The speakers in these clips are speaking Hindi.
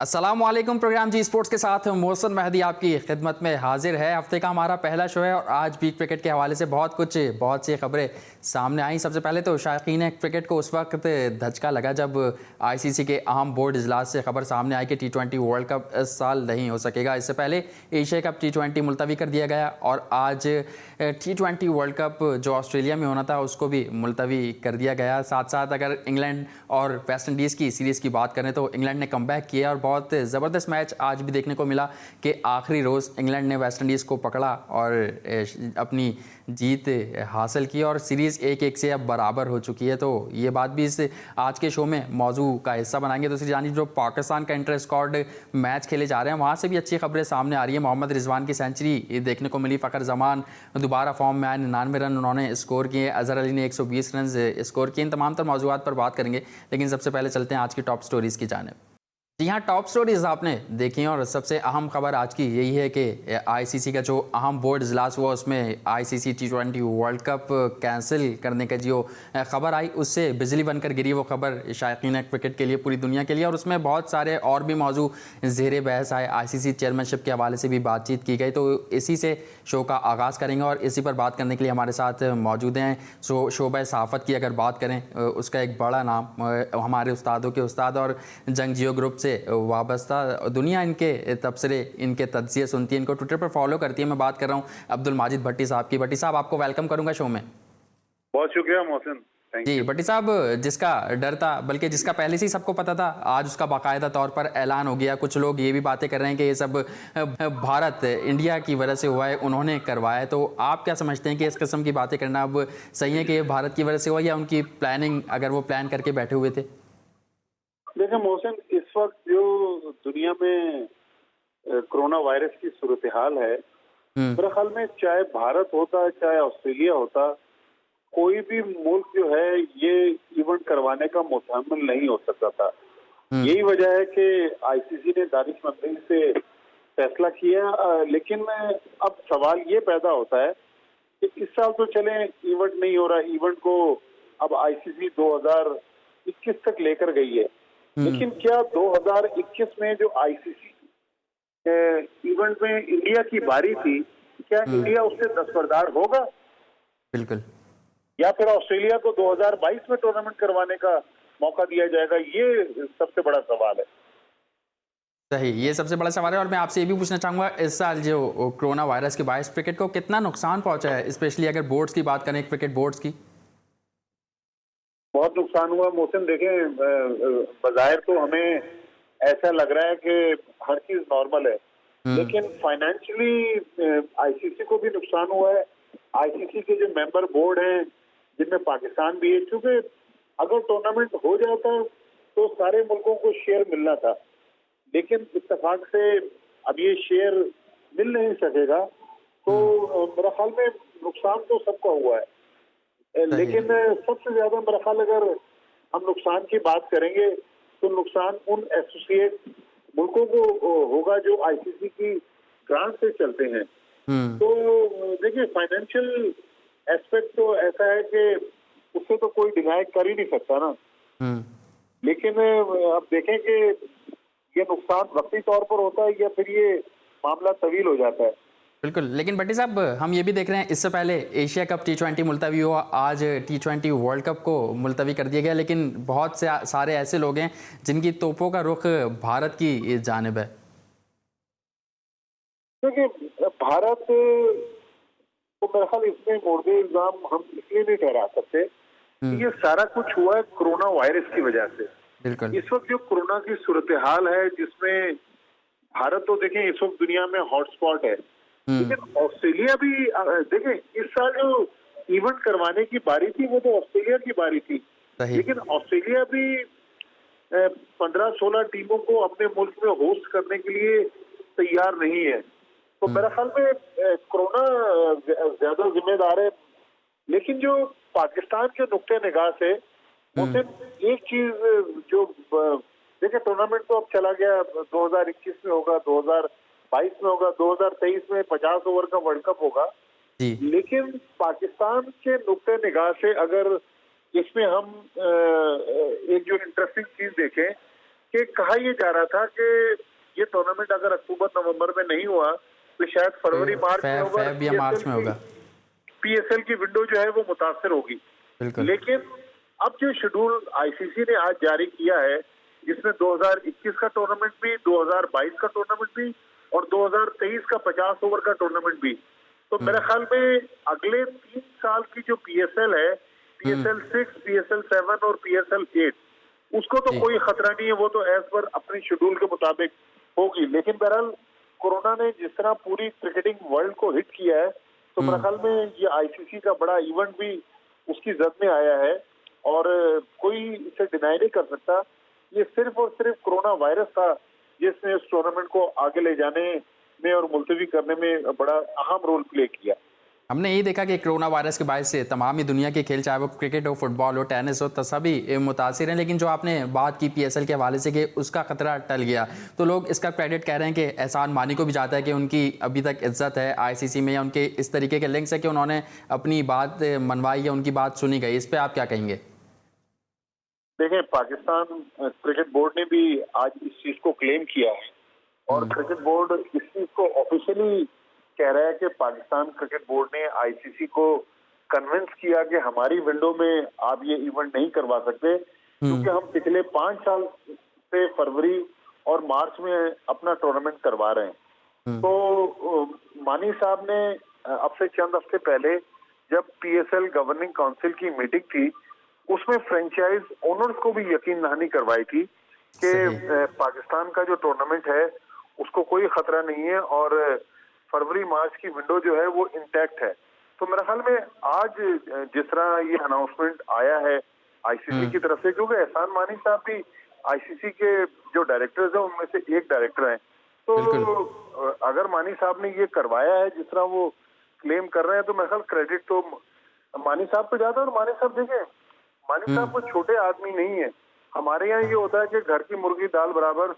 अस्सलामुअलैकुम। प्रोग्राम जी स्पोर्ट्स के साथ मोहसिन मेहदी आपकी खिदमत में हाजिर है। हफ्ते का हमारा पहला शो है और आज भी क्रिकेट के हवाले से बहुत सी खबरें सामने आई। सबसे पहले तो शायकीन क्रिकेट को उस वक्त धचका लगा जब आईसीसी के अहम बोर्ड इजलास से खबर सामने आई कि टी20 वर्ल्ड कप इस साल नहीं हो सकेगा। इससे पहले एशिया कप टी20 मुलतवी कर दिया गया और आज टी20 वर्ल्ड कप जो ऑस्ट्रेलिया में होना था उसको भी मुलतवी कर दिया गया। साथ साथ अगर इंग्लैंड और वेस्ट इंडीज़ की सीरीज़ की बात करें तो इंग्लैंड ने कमबैक किया और बहुत ज़बरदस्त मैच आज भी देखने को मिला कि आखिरी रोज़ इंग्लैंड ने वेस्ट इंडीज़ को पकड़ा और अपनी जीत हासिल की और सीरीज़ 1-1 से अब बराबर हो चुकी है। तो ये बात भी इस आज के शो में मौजू का हिस्सा बनाएंगे। दूसरी जानिब जो पाकिस्तान का इंटर स्क्वाड मैच खेले जा रहे हैं वहाँ से भी अच्छी खबरें सामने आ रही है। मोहम्मद रिजवान की सेंचुरी देखने को मिली। फ़खर जमान दोबारा फॉर्म में आए, 99 रन उन्होंने स्कोर किए। अजहर अली ने 120 रन स्कोर किए। इन तमाम तर मौजूआत पर बात करेंगे, लेकिन सबसे पहले चलते हैं आज की टॉप स्टोरीज़ की जानिब। जी हाँ, टॉप स्टोरीज आपने देखी हैं और सबसे अहम खबर आज की यही है कि आईसीसी का जो अहम बोर्ड इजलास हुआ उसमें आईसीसी टी20 वर्ल्ड कप कैंसिल करने का जो खबर आई उससे बिजली बनकर गिरी वो खबर शायकीन क्रिकेट के लिए, पूरी दुनिया के लिए। और उसमें बहुत सारे और भी मौजू ज़ेरे बहस आए। आईसीसी चेयरमैनशिप के हवाले से भी बातचीत की गई। तो इसी से शो का आगाज़ करेंगे और इसी पर बात करने के लिए हमारे साथ मौजूद हैं शोबा सहाफ़त की अगर बात करें उसका एक बड़ा नाम हमारे उस्तादों के उस्ताद और जंगजियो ग्रुप से वाबस्ता दुनिया इनके तबसरे, इनके तज्जिए सुनती है, इनको ट्विटर पर फॉलो करती है। मैं बात कर रहा हूँ अब्दुल माजिद भट्टी साहब की। भट्टी साहब, आपको वेलकम करूंगा शो में। बहुत शुक्रिया मोहसिन, जी भट्टी साहब, जिसका डर था, बल्कि जिसका पहले से ही सबको पता था, आज उसका बाकायदा तौर पर ऐलान हो गया। कुछ लोग ये भी बातें कर रहे हैं कि ये सब भारत इंडिया की वजह से हुआ है, उन्होंने करवाया है। तो आप क्या समझते हैं कि इस किस्म की बातें करना अब सही है कि ये भारत की वजह से हुआ या उनकी प्लानिंग, अगर वो प्लान करके बैठे हुए थे? देखिए मोहसिन, इस वक्त जो दुनिया में कोरोना वायरस की सूरत हाल है, मेरे ख्याल में चाहे भारत होता चाहे ऑस्ट्रेलिया होता, कोई भी मुल्क जो है ये इवेंट करवाने का मुतहम्मिल नहीं हो सकता था। यही वजह है कि आईसीसी ने दानिशमंदी से फैसला किया। लेकिन अब सवाल ये पैदा होता है कि इस साल तो चले इवेंट नहीं हो रहा, इवेंट को अब आईसीसी 2021 तक लेकर गई है, लेकिन क्या 2021 में जो आईसीसी इवेंट में इंडिया की बारी थी, क्या इंडिया उससे दस्तबरदार होगा? बिल्कुल। या फिर ऑस्ट्रेलिया को 2022 में टूर्नामेंट करवाने का मौका दिया जाएगा? ये सबसे बड़ा सवाल है। सही, ये सबसे बड़ा सवाल है। और मैं आपसे ये भी पूछना चाहूँगा, इस साल जो कोरोना वायरस के बायस क्रिकेट को कितना नुकसान पहुंचा है, स्पेशली अगर बोर्ड्स की बात करें, क्रिकेट बोर्ड्स की? बहुत नुकसान हुआ मोहसिन। देखें, बज़ाहिर तो हमें ऐसा लग रहा है कि हर चीज नॉर्मल है, लेकिन फाइनेंशियली आईसीसी को भी नुकसान हुआ है। आईसीसी के जो मेंबर बोर्ड हैं जिनमें पाकिस्तान भी है, क्योंकि अगर टूर्नामेंट हो जाता तो सारे मुल्कों को शेयर मिलना था, लेकिन इत्तेफाक से अब ये शेयर मिल नहीं सकेगा। तो मेरा ख्याल में नुकसान तो सबका हुआ है, लेकिन सबसे ज्यादा मेरा ख्याल अगर हम नुकसान की बात करेंगे तो नुकसान उन एसोसिएट मुल्कों को होगा जो आईसीसी की ग्रांट से चलते हैं। तो देखिए, फाइनेंशियल एस्पेक्ट तो ऐसा है कि उससे तो कोई डिनाई कर ही नहीं सकता ना। लेकिन अब देखें कि ये नुकसान वक्ती तौर पर होता है या फिर ये मामला तवील हो जाता है। बिल्कुल, लेकिन भट्टी साहब, हम ये भी देख रहे हैं इससे पहले एशिया कप टी20 मुलतवी हुआ, आज टी20 वर्ल्ड कप को मुलतवी कर दिया गया, लेकिन बहुत से सारे ऐसे लोग हैं जिनकी तोपों का रुख भारत की जानिब है। देखिए, भारत तो मेरा ख्याल इसमें मोर्दे इल्जाम हम इसलिए नहीं ठहरा सकते कि ये सारा कुछ हुआ है कोरोना वायरस की वजह से। बिल्कुल। इस वक्त जो कोरोना की सूरत हाल है, जिसमें भारत तो देखें इस वक्त दुनिया में हॉटस्पॉट है, लेकिन ऑस्ट्रेलिया भी देखें, इस साल जो इवेंट करवाने की बारी थी वो तो ऑस्ट्रेलिया की बारी थी, लेकिन ऑस्ट्रेलिया भी 15-16 टीमों को अपने मुल्क में होस्ट करने के लिए तैयार नहीं है। तो मेरा ख्याल में कोरोना ज्यादा जिम्मेदार है। लेकिन जो पाकिस्तान के नुक्ते निगाह से उसे एक चीज जो देखिए, टूर्नामेंट तो अब चला गया, 2021 में होगा, 2022 में होगा, 2023 में 50 ओवर का वर्ल्ड कप होगा। लेकिन पाकिस्तान के नुक्ते निगाह से अगर इसमें हम एक जो इंटरेस्टिंग चीज देखें कि कहा यह जा रहा था कि ये टूर्नामेंट अगर अक्टूबर नवंबर में नहीं हुआ तो शायद फरवरी मार्च में होगा, फेब या मार्च में होगा। पीएसएल की विंडो जो है वो मुतासर होगी। लेकिन अब जो शेड्यूल आईसीसी ने आज जारी किया है, जिसमें 2021 का टूर्नामेंट भी, 2022 का टूर्नामेंट भी और 2023 का 50 ओवर का टूर्नामेंट भी, तो मेरे ख्याल में अगले 3 साल की जो पीएसएल है, पीएसएल 6, पीएसएल 7 और पीएसएल 8, उसको तो कोई खतरा नहीं है, वो तो एज पर अपने शेड्यूल के मुताबिक होगी। लेकिन बहरहाल कोरोना ने जिस तरह पूरी क्रिकेटिंग वर्ल्ड को हिट किया है, तो मेरे ख्याल में ये आईसीसी का बड़ा इवेंट भी उसकी जद में आया है और कोई इसे डिनाई नहीं कर सकता। ये सिर्फ और सिर्फ कोरोना वायरस था जिसने इस टूर्नामेंट को आगे ले जाने में और मुलतवी करने में बड़ा अहम रोल प्ले किया। हमने यही देखा कि कोरोना वायरस के बायस से तमाम ही दुनिया के खेल, चाहे वो क्रिकेट हो, फुटबॉल हो, टेनिस हो, तो सभी मुतासिर हैं। लेकिन जो आपने बात की पीएसएल के हवाले से कि उसका खतरा टल गया, तो लोग इसका क्रेडिट कह रहे हैं कि एहसान मानी को भी जाता है कि उनकी अभी तक इज्जत है आईसीसी में, या उनके इस तरीके के लिंक्स है कि उन्होंने अपनी बात मनवाई या उनकी बात सुनी गई। इस पर आप क्या कहेंगे? देखें, पाकिस्तान क्रिकेट बोर्ड ने भी आज इस चीज को क्लेम किया है और क्रिकेट बोर्ड इस चीज को ऑफिशियली कह रहा है कि पाकिस्तान क्रिकेट बोर्ड ने आईसीसी को कन्विंस किया कि हमारी विंडो में आप ये इवेंट नहीं करवा सकते, क्योंकि हम पिछले 5 साल से फरवरी और मार्च में अपना टूर्नामेंट करवा रहे हैं। तो मानी साहब ने अब से चंद हफ्ते पहले जब पीएसएल गवर्निंग काउंसिल की मीटिंग थी, उसमें फ्रेंचाइज ओनर्स को भी यकीन दहानी करवाई थी कि पाकिस्तान का जो टूर्नामेंट है उसको कोई खतरा नहीं है और फरवरी मार्च की विंडो जो है वो इंटैक्ट है। तो मेरे ख्याल में आज जिस तरह ये अनाउंसमेंट आया है आईसीसी की तरफ से, क्योंकि एहसान मानी साहब भी आईसीसी के जो डायरेक्टर्स हैं उनमें से एक डायरेक्टर हैं, तो अगर मानी साहब ने ये करवाया है जिस तरह वो क्लेम कर रहे हैं, तो मेरे ख्याल क्रेडिट तो मानी साहब को ज्यादा। और मानी साहब देखें, मानी साहब को छोटे आदमी नहीं है। हमारे यहाँ ये होता है कि घर की मुर्गी दाल बराबर,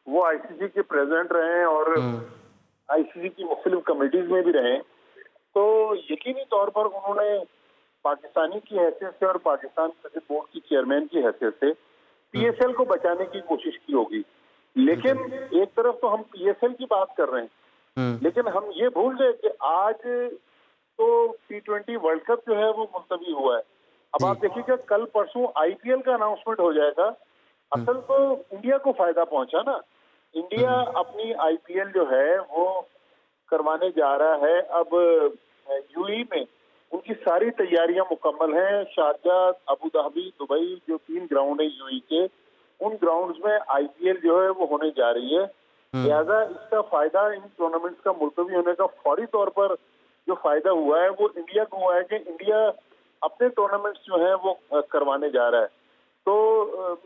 वो आईसीसी के प्रेसिडेंट रहे हैं और आईसीसी की मुख्तलिफ कमेटीज में भी रहे, तो यकीनी तौर पर उन्होंने पाकिस्तानी की हैसियत से और पाकिस्तान क्रिकेट बोर्ड की चेयरमैन की हैसियत से पीएसएल को बचाने की कोशिश की होगी। लेकिन एक तरफ तो हम पीएसएल की बात कर रहे हैं, लेकिन हम ये भूल गए कि आज तो T20 वर्ल्ड कप जो है वो मुलतवी हुआ है। अब आप देखिएगा कल परसों आईपीएल का अनाउंसमेंट हो जाएगा। असल तो इंडिया को फायदा पहुंचा ना, इंडिया अपनी आईपीएल जो है वो करवाने जा रहा है। अब यूएई में उनकी सारी तैयारियां मुकम्मल हैं। शारजाह, अबू धाबी, दुबई, जो 3 ग्राउंड है यूएई के, उन ग्राउंड्स में आईपीएल जो है वो होने जा रही है। लिहाजा इसका फायदा, इन टूर्नामेंट्स का मुलतवी होने का फौरी तौर पर जो फायदा हुआ है वो इंडिया को हुआ है कि इंडिया अपने टूर्नामेंट्स जो है वो करवाने जा रहा है। तो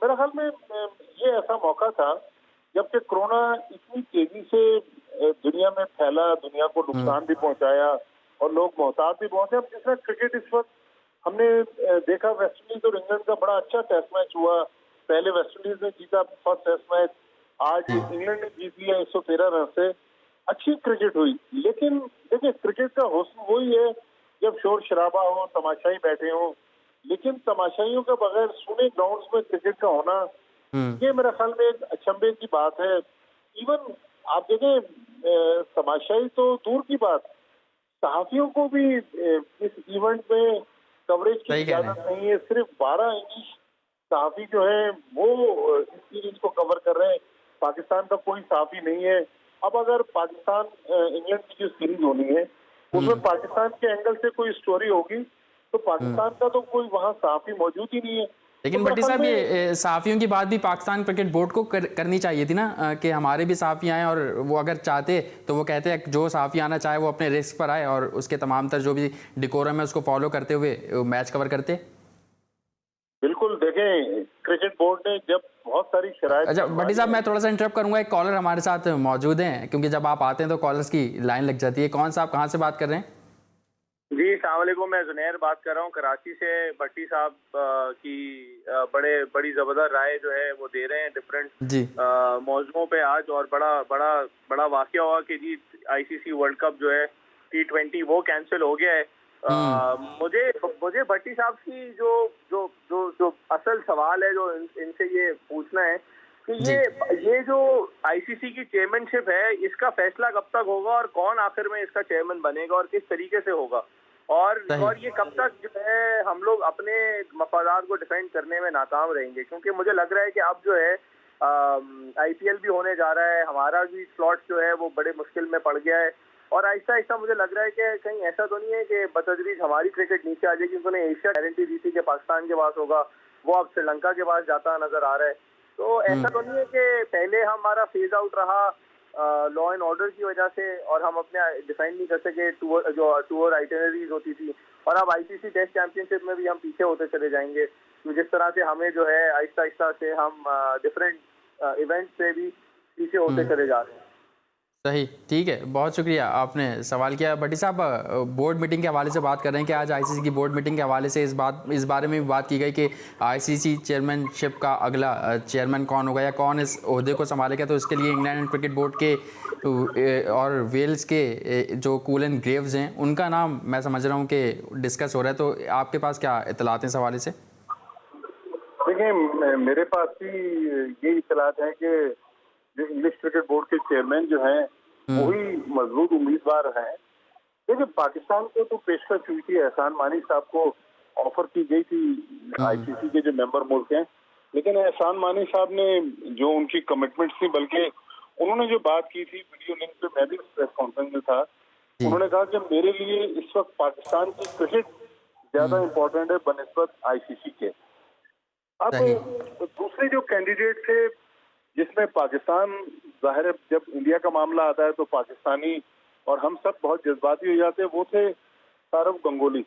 मेरे ख्याल में ये ऐसा मौका था जबकि कोरोना इतनी तेजी से दुनिया में फैला, दुनिया को नुकसान भी पहुंचाया और लोग मोहताज भी बहुत हैं। अब जिस तरह क्रिकेट इस वक्त हमने देखा, वेस्ट इंडीज और इंग्लैंड का बड़ा अच्छा टेस्ट मैच हुआ। पहले वेस्ट इंडीज ने जीता फर्स्ट टेस्ट मैच, आज इंग्लैंड ने जीत लिया 113 रन से। अच्छी क्रिकेट हुई, लेकिन देखिए क्रिकेट का हुस्न वही है जब शोर शराबा हो, तमाशाई बैठे हो। लेकिन तमाशाइयों के बगैर सुने ग्राउंड्स में क्रिकेट का होना, ये मेरे ख्याल में एक अचंभे की बात है। इवन आप देखें, तमाशाई तो दूर की बात, सहाफियों को भी इस इवेंट में कवरेज की इजाजत नहीं है। सिर्फ 12 इंग्लिश सहाफी जो है वो इस सीरीज को कवर कर रहे हैं, पाकिस्तान का कोई सहाफी नहीं है। अब अगर पाकिस्तान इंग्लैंड की जो सीरीज होनी है उसमें पाकिस्तान के एंगल से कोई स्टोरी होगी, तो पाकिस्तान का तो कोई वहाँ सहाफी मौजूद ही नहीं है। लेकिन भट्टी साहब, ये सहाफियों की बात भी पाकिस्तान क्रिकेट बोर्ड को करनी चाहिए थी ना, कि हमारे भी सहाफी आए, और वो अगर चाहते तो वो कहते हैं जो सहाफी आना चाहे वो अपने रिस्क पर आए और उसके तमाम तर जो भी डिकोरम है उसको फॉलो करते हुए मैच कवर करते। बिल्कुल, देखें क्रिकेट बोर्ड ने जब बहुत सारी शराइत। अच्छा भट्टी साहब, मैं थोड़ा सा इंटरप्ट करूंगा, एक कॉलर हमारे साथ मौजूद हैं, क्योंकि जब आप आते हैं तो कॉलर्स की लाइन लग जाती है। कौन सा, आप कहाँ से बात कर रहे हैं? जी अस्सलाम वालेकुम, मैं जुनैर बात कर रहा हूँ कराची से। भट्टी साहब की बड़ी जबरदस्त राय जो है वो दे रहे हैं डिफरेंट मौजूओं पे आज, और बड़ा वाकया हुआ कि जी आईसीसी वर्ल्ड कप जो है T20 वो कैंसिल हो गया है। मुझे भट्टी साहब की जो असल सवाल है जो इनसे ये पूछना है कि ये जो आईसीसी की चेयरमैनशिप है, इसका फैसला कब तक होगा और कौन आखिर में इसका चेयरमैन बनेगा और किस तरीके से होगा, और ये कब तक जो है हम लोग अपने मफादात को डिफेंड करने में नाकाम रहेंगे। क्योंकि मुझे लग रहा है कि अब जो है आईपीएल भी होने जा रहा है, हमारा भी स्लॉट जो है वो बड़े मुश्किल में पड़ गया है, और आहिस्ता आहिस्ता मुझे लग रहा है कि कहीं ऐसा तो नहीं है कि बतदरीज हमारी क्रिकेट नीचे आ जाएगी। क्योंकि उन्हें एशिया गारंटी दी थी कि पाकिस्तान के पास होगा, वो अब श्रीलंका के पास जाता नजर आ रहा है। तो ऐसा तो नहीं है कि पहले हमारा फेज आउट रहा लॉ एंड ऑर्डर की वजह से और हम अपने डिफाइन नहीं कर सके टूर आइटिनरीज होती थी, और अब आईसीसी टेस्ट चैंपियनशिप में भी हम पीछे होते चले जाएंगे। तो जिस तरह से हमें जो है आहिस्ता आहिस्ता से हम डिफरेंट इवेंट से भी पीछे होते चले जा रहे हैं। सही, ठीक है, बहुत शुक्रिया आपने सवाल किया। भट्टी साहब, बोर्ड मीटिंग के हवाले से बात कर रहे हैं कि आज आईसीसी की बोर्ड मीटिंग के हवाले से इस बारे में भी बात की गई कि आईसीसी चेयरमैनशिप का अगला चेयरमैन कौन होगा या कौन इस ओहदे को संभालेगा। तो इसके लिए इंग्लैंड एंड क्रिकेट बोर्ड के और वेल्स के जो कूलन ग्रेव्स हैं उनका नाम मैं समझ रहा हूँ कि डिस्कस हो रहा है। तो आपके पास क्या इतलात हैं इस हवाले से? देखिए, मेरे पास भी ये इतलात है कि जो इंग्लिश क्रिकेट बोर्ड के चेयरमैन जो हैं वही मजबूत उम्मीदवार हैं। देखिए, पाकिस्तान को तो पेशकश हुई थी, एहसान मानी साहब को ऑफर की गई थी आईसीसी के जो मेंबर मुल्क हैं, लेकिन एहसान मानी साहब ने जो उनकी कमिटमेंट थी, बल्कि उन्होंने जो बात की थी वीडियो लिंक पे, मैं भी प्रेस कॉन्फ्रेंस में था, उन्होंने कहा कि मेरे लिए इस वक्त पाकिस्तान की क्रिकेट ज्यादा इम्पोर्टेंट है बनिस्बत आईसीसी के। अब दूसरे जो कैंडिडेट थे जिसमें पाकिस्तान, जाहिर है जब इंडिया का मामला आता है तो पाकिस्तानी और हम सब बहुत जज्बाती हो जाते हैं, वो थे सौरव गंगोली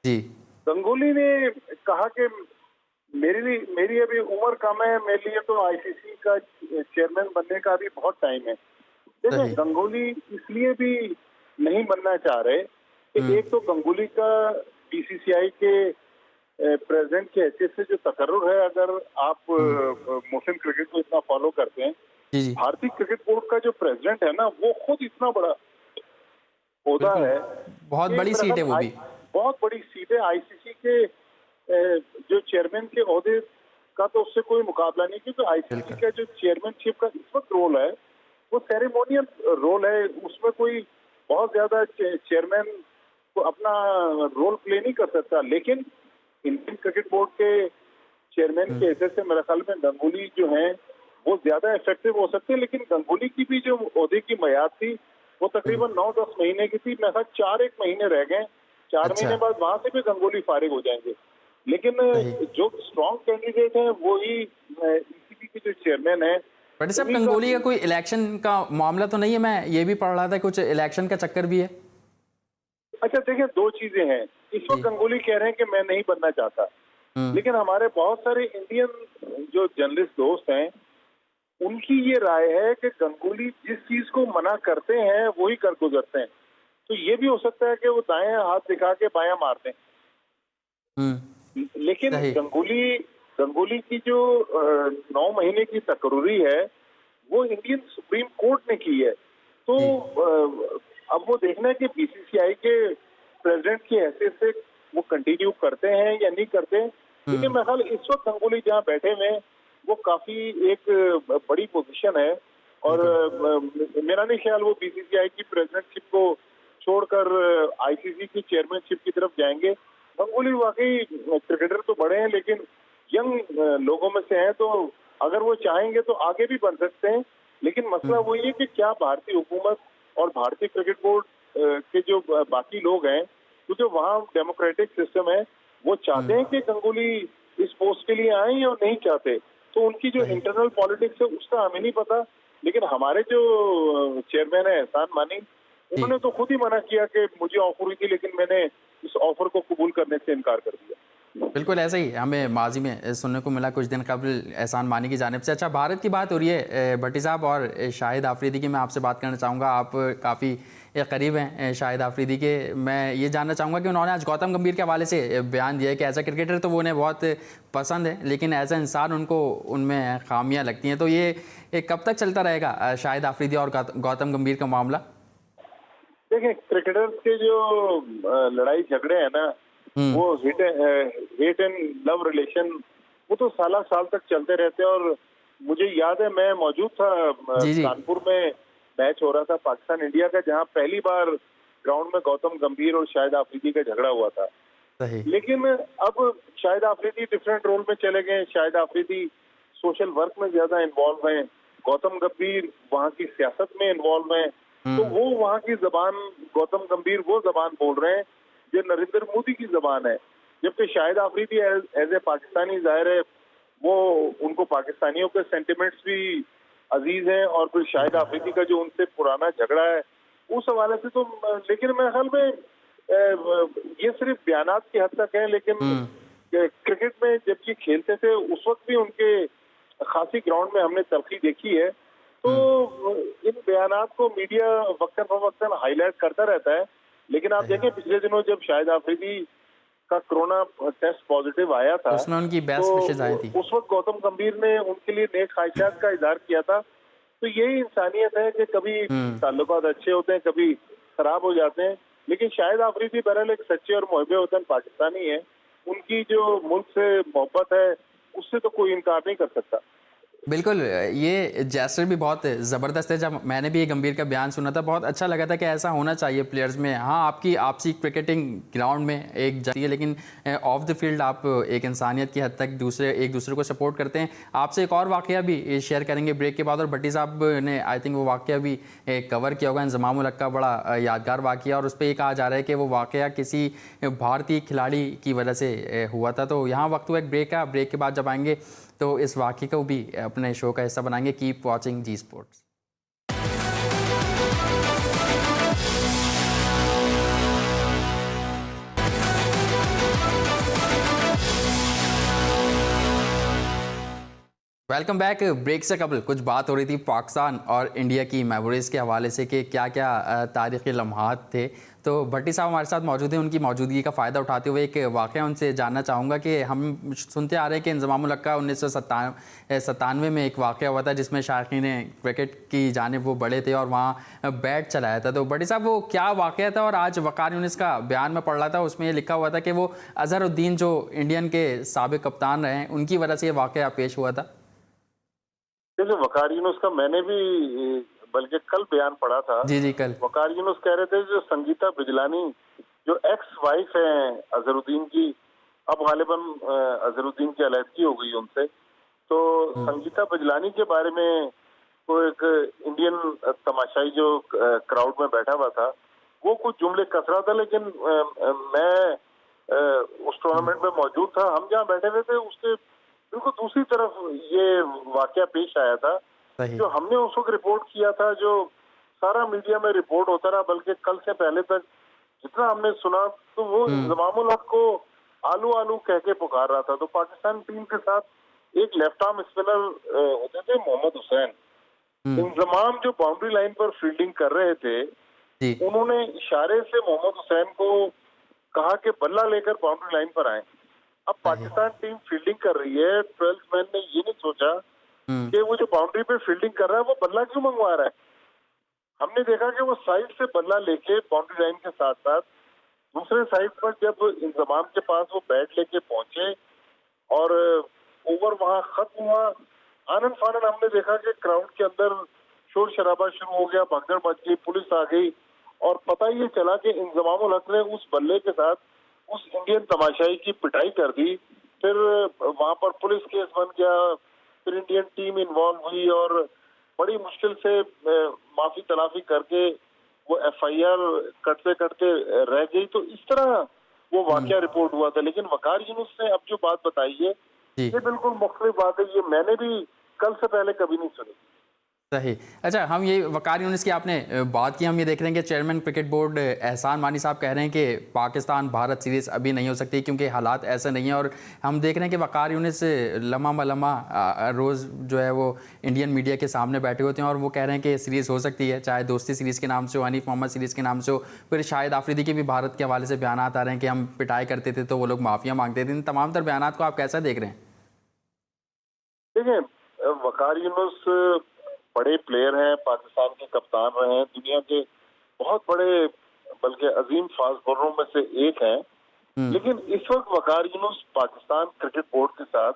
जी। गंगोली ने कहा कि मेरी अभी उम्र कम है, मेरे लिए तो आईसीसी का चेयरमैन बनने का अभी बहुत टाइम है। देखिए, गंगोली इसलिए भी नहीं बनना चाह रहे कि एक तो गंगोली का बीसीसीआई के प्रेसिडेंट की हैसियत से जो तकर्रुर है, अगर आप मोशन क्रिकेट को इतना फॉलो करते हैं, भारतीय क्रिकेट बोर्ड का जो प्रेसिडेंट है ना, वो खुद इतना बड़ा ओहदा है, बहुत बड़ी सीट है, वो भी बहुत बड़ी सीट है। आईसीसी के जो चेयरमैन के ओहदे का तो उससे कोई मुकाबला नहीं, क्योंकि आईसीसी का जो चेयरमैनशिप का इस वक्त रोल है वो सेरेमोनियल रोल है, उसमें कोई बहुत ज्यादा चेयरमैन को अपना रोल प्ले नहीं कर सकता। लेकिन इंडियन क्रिकेट बोर्ड के चेयरमैन के हैसियत से मेरे ख्याल में गंगुली जो हैं वो ज्यादा इफेक्टिव हो सकते हैं। लेकिन गंगुली की भी जो ओहदे की मियाद थी वो तकरीबन 9-10 महीने की थी, मैं 4-1 महीने रह गए, 4 महीने बाद वहां से भी गंगुली फारिग हो जाएंगे। लेकिन जो स्ट्रॉन्ग कैंडिडेट है वो ही ईसीबी के जो चेयरमैन है। बट साहब, गंगुली का कोई इलेक्शन का मामला तो नहीं है? मैं ये भी पढ़ रहा था कुछ इलेक्शन का चक्कर भी है। अच्छा, देखिए, दो चीजें हैं। इस वक्त गंगुली कह रहे हैं कि मैं नहीं बनना चाहता, लेकिन हमारे बहुत सारे इंडियन जो जर्नलिस्ट दोस्त हैं उनकी ये राय है कि गंगुली जिस चीज को मना करते हैं वही कर गुजरते हैं। तो ये भी हो सकता है कि वो दाएं हाथ दिखा के बायां मारते हैं। लेकिन गंगुली की जो 9 महीने की तकर्री है वो इंडियन सुप्रीम कोर्ट ने की है। तो अब वो देखना है कि बीसीसीआई के प्रेसिडेंट की हैसियत से वो कंटिन्यू करते हैं या नहीं करते। लेकिन मेरे ख्याल इस वक्त गंगुली जहाँ बैठे हुए हैं वो काफी एक बड़ी पोजीशन है, और मेरा नहीं ख्याल वो बीसीसीआई की प्रेसिडेंटशिप को छोड़कर आईसीसी की चेयरमैनशिप की तरफ जाएंगे। गंगुली वाकई क्रिकेटर तो बड़े हैं, लेकिन यंग लोगों में से हैं, तो अगर वो चाहेंगे तो आगे भी बन सकते हैं। लेकिन मसला वही है कि क्या भारतीय हुकूमत और भारतीय क्रिकेट बोर्ड के जो बाकी लोग हैं, क्योंकि वहाँ डेमोक्रेटिक सिस्टम है, वो चाहते हैं कि गंगुली इस पोस्ट के लिए आए या नहीं चाहते। तो उनकी जो इंटरनल पॉलिटिक्स है उसका हमें नहीं पता। लेकिन हमारे जो चेयरमैन है एहसान मानी, उन्होंने तो खुद ही मना किया कि मुझे ऑफर हुई थी, लेकिन मैंने इस ऑफर को कबूल करने से इनकार कर दिया। बिल्कुल ऐसा ही हमें माजी में सुनने को मिला कुछ दिन कबल एहसान मानी की जानिब से। अच्छा, भारत की बात हो रही है भट्टी साहब और शाहिद आफरीदी की, मैं आपसे बात करना चाहूँगा। आप काफ़ी करीब हैं शाहिद आफरीदी के। मैं ये जानना चाहूँगा कि उन्होंने आज गौतम गंभीर के हवाले से बयान दिया है कि एज अ क्रिकेटर तो वो उन्हें बहुत पसंद है, लेकिन एज अ इंसान उनको उनमें खामियाँ लगती हैं। तो ये कब तक चलता रहेगा शाहिद आफरीदी और गौतम गंभीर का मामला? देखिए, क्रिकेटर्स के जो लड़ाई झगड़े हैं ना, वो हेट एंड लव रिलेशन वो तो साल तक चलते रहते हैं, और मुझे याद है मैं मौजूद था जी जी कानपुर में, मैच हो रहा था पाकिस्तान इंडिया का, जहां पहली बार ग्राउंड में गौतम गंभीर और शाहिद आफरीदी का झगड़ा हुआ था। सही लेकिन अब शाहिद आफरीदी डिफरेंट रोल में चले गए। शाहिद आफरीदी सोशल वर्क में ज्यादा इन्वॉल्व हैं, गौतम गंभीर वहाँ की सियासत में इन्वॉल्व हैं। तो वो वहाँ की जबान, गौतम गंभीर वो जबान बोल रहे हैं जो नरेंद्र मोदी की जबान है, जबकि शाहिद आफरीदी एज ए पाकिस्तानी जाहिर है वो उनको पाकिस्तानियों के सेंटिमेंट्स भी अजीज हैं, और फिर शाहिद आफरीदी का जो उनसे पुराना झगड़ा है उस हवाले से तो। लेकिन मेरे ख्याल में ये सिर्फ बयानात की हद तक है, लेकिन क्रिकेट में जब ये खेलते थे उस वक्त भी उनके खासी ग्राउंड में हमने तलखी देखी है। तो इन बयानात को मीडिया वक्तन फवक्तन हाईलाइट करता रहता है, लेकिन आप देखें पिछले दिनों जब शाहिद आफरीदी का कोरोना टेस्ट पॉजिटिव आया था, उसमें उनकी बेस्ट विशेस आई थी। उस वक्त गौतम गंभीर ने उनके लिए नेक ख्वाहिशात का इजहार किया था। तो यही इंसानियत है कि कभी ताल्लुकात अच्छे होते हैं, कभी खराब हो जाते हैं, लेकिन शाहिद आफरीदी बहरहाल एक सच्चे और मुहब्बे वतन पाकिस्तानी है। उनकी जो मुल्क से मोहब्बत है उससे तो कोई इनकार नहीं कर सकता। बिल्कुल, ये जेस्चर भी बहुत ज़बरदस्त है। जब मैंने भी ये गंभीर का बयान सुना था, बहुत अच्छा लगा था कि ऐसा होना चाहिए प्लेयर्स में। हाँ, आपकी आपसी क्रिकेटिंग ग्राउंड में एक जाती है, लेकिन ऑफ द फील्ड आप एक इंसानियत की हद तक एक दूसरे को सपोर्ट करते हैं। आपसे एक और वाक़या भी शेयर करेंगे ब्रेक के बाद, और भट्टी साहब ने आई थिंक वो वाक़या भी कवर किया होगा। इंज़माम उल हक का बड़ा यादगार वाक़या, और उस पर ये कहा जा रहा है कि वो वाक़या किसी भारतीय खिलाड़ी की वजह से हुआ था। तो यहाँ वक्त हुआ एक ब्रेक का। ब्रेक के बाद जब आएंगे तो इस वाक़ये को भी अपने शो का हिस्सा बनाएंगे। कीप वॉचिंग जी स्पोर्ट्स। Welcome back. ब्रेक से कबल कुछ बात हो रही थी पाकिस्तान और इंडिया की मेमोरीज़ के हवाले से कि क्या क्या तारीख़ी लम्हात थे। तो भट्टी साहब हमारे साथ मौजूद हैं। उनकी मौजूदगी का फ़ायदा उठाते हुए एक वाक़या उनसे जानना चाहूँगा कि हम सुनते आ रहे हैं कि इंज़माम उल हक का 1997 में एक वाक़या हुआ था जिसमें शायकीन क्रिकेट की जानिब वो बड़े थे और वहाँ बैट चलाया था। तो भट्टी साहब वो क्या वाक़या था? और आज वक़ार यूनिस का बयान में पढ़ रहा था, उसमें ये लिखा हुआ था कि वो अज़हरुद्दीन जो इंडियन के साबिक़ कप्तान रहे हैं उनकी वजह से ये वाक़या पेश हुआ था। जैसे वकार यूनुस का मैंने भी बल्कि कल बयान पढ़ा था। जी जी, कल वकार यूनुस कह रहे थे जो संगीता बिजलानी जो एक्स वाइफ है अजहरुद्दीन की, अब गालिबन अजहरुद्दीन की अलहदगी हो गई उनसे, तो संगीता बिजलानी के बारे में तो एक इंडियन तमाशाई जो क्राउड में बैठा हुआ था वो कुछ जुमले कस रहा था, लेकिन मैं उस टूर्नामेंट में मौजूद था। हम जहाँ बैठे हुए थे उसके बिल्कुल दूसरी तरफ ये वाकया पेश आया था जो हमने उस वक्त रिपोर्ट किया था, जो सारा मीडिया में रिपोर्ट होता रहा। बल्कि कल से पहले तक जितना हमने सुना तो वो इंज़माम उल हक को आलू आलू कह के पुकार रहा था। तो पाकिस्तान टीम के साथ एक लेफ्ट आर्म स्पिनर होते थे मोहम्मद हुसैन, इंज़माम जो बाउंड्री लाइन पर फील्डिंग कर रहे थे, उन्होंने इशारे से मोहम्मद हुसैन को कहा कि बल्ला लेकर बाउंड्री लाइन पर आए। अब पाकिस्तान टीम फील्डिंग कर रही है, 12th मैन ने ये नहीं सोचा कि वो जो बाउंड्री पे फील्डिंग कर रहा है वो बल्ला क्यों मंगवा रहा है। हमने देखा कि वो साइड से बल्ला लेके बाउंड्री लाइन के साथ साथ दूसरे साइड पर जब इंतजाम के पास वो बैट लेके पहुंचे और ओवर वहां खत्म हुआ, आनन फानन हमने देखा कि क्राउड के अंदर शोर शराबा शुरू हो गया, भगदड़ मच गई, पुलिस आ गई, और पता ये चला कि इंज़माम उल हक ने उस बल्ले के साथ उस इंडियन तमाशाई की पिटाई कर दी। फिर वहां पर पुलिस केस बन गया, फिर इंडियन टीम इन्वॉल्व हुई और बड़ी मुश्किल से माफी तलाफी करके वो FIR कटते कटते रह गई। तो इस तरह वो वाकया रिपोर्ट हुआ था। लेकिन वकार यूनुस ने अब जो बात बताई है ये बिल्कुल मुख्तलिफ बात है, ये मैंने भी कल से पहले कभी नहीं सुनी। सही। अच्छा, हम ये वकार यूनिस की आपने बात की, हम ये देख रहे हैं कि चेयरमैन क्रिकेट बोर्ड एहसान मानी साहब कह रहे हैं कि पाकिस्तान भारत सीरीज़ अभी नहीं हो सकती क्योंकि हालात ऐसे नहीं हैं। और हम देख रहे हैं कि वकार यूनिस लम्हा मलम्हा रोज़ जो है वो इंडियन मीडिया के सामने बैठे होते हैं और वो कह रहे हैं कि सीरीज़ हो सकती है, चाहे दोस्ती सीरीज़ के नाम से हो, हनीफ मोहम्मद सीरीज़ के नाम से हो। फिर शाहिद आफरीदी के भी भारत के हवाले से बयान आ रहे हैं कि हम पिटाई करते थे तो वो लोग माफ़िया मांगते थे। इन तमाम तर बयान को आप कैसा देख रहे हैं? देखिए, वकार यूनुस बड़े प्लेयर हैं, पाकिस्तान के कप्तान रहे हैं, दुनिया के बहुत बड़े बल्कि अजीम फास्ट बॉलरों में से एक हैं। लेकिन इस वक्त वकार यूनुस पाकिस्तान क्रिकेट बोर्ड के साथ